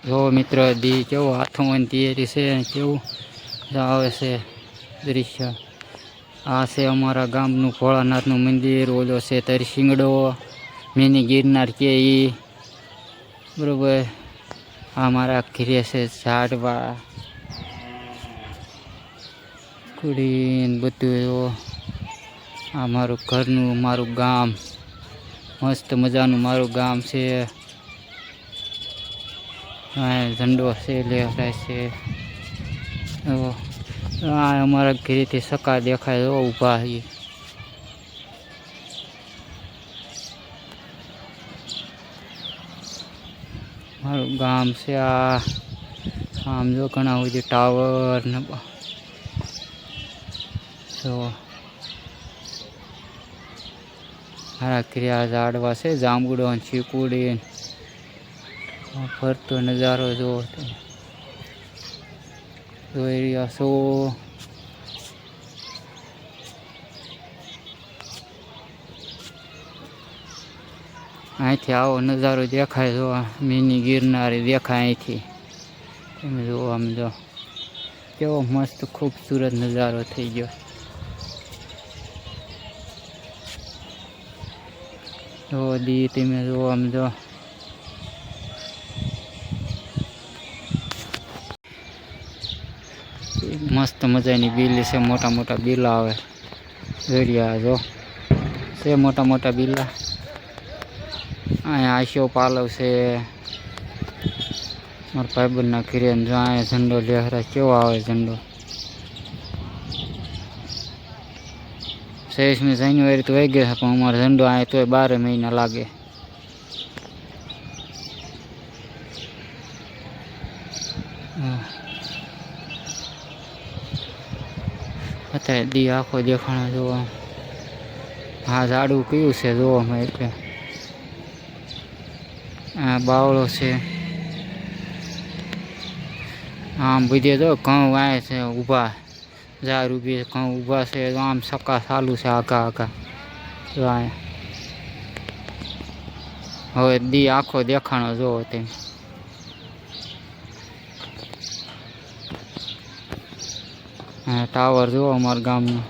જો મિત્ર દી કેવું હાથોમાં તૈયારી છે, કેવું આવે છે દૃશ્ય. આ છે અમારા ગામનું ભોળાનાથનું મંદિર. ઓલો છે તરસિંગડો, મિની ગિરનાર કે ઈ બરોબર. આ મારા ઘરે છે ઝાડવા કુડીન બધું. આ મારું ઘરનું મારું ગામ, મસ્ત મજાનું મારું ગામ છે. હા ઝંડો છે લહેરાય છે. આ અમારા ઘરેથી સકા દેખાય ઊભા છે. મારું ગામ છે આ. આમ જો ઘણા બધી ટાવર ને જો મારા ઘરે આ ઝાડવા છે જાંબુડો ને ચીકુડી. ફરતો નજારો જોવો તમે જોઈ રહ્યા છો. અહીંથી આવો નજારો દેખાય. જો મિની ગિરનાર દેખાય અહીંથી. તમે જુઓ આમ જો કેવો મસ્ત ખૂબસૂરત નજારો થઈ ગયો. જો દી તમે જુઓ આમ જો મસ્ત મજાની બીલી છે. મોટા મોટા બીલા આવે દરિયા જો છે મોટા મોટા બીલા. અહીંયા આશો પાલવ છે મારા ભાઈબંધના ઘરે. જો અહીંયા ઝંડો લહેરા કેવો આવે ઝંડો. 26મી જાન્યુઆરી તો વહી ગયા પણ અમારો ઝંડો અહીંયા તોય 12 મહિના લાગે. અત્યારે દી આખો દેખાણો જોવા. હા ઝાડું કયું છે જોવામાં. એટલે આ બાવળો છે. આમ બધે તો ઘઉં વાય છે ઊભા. ઝાડ ઊભી ઘઉં ઊભા છે. આમ સકા ચાલુ છે આઘા આઘા. જો અહીંયા હવે દી આખો દેખાણો જોવો તમે. ટાવર જોવો અમારા ગામનું.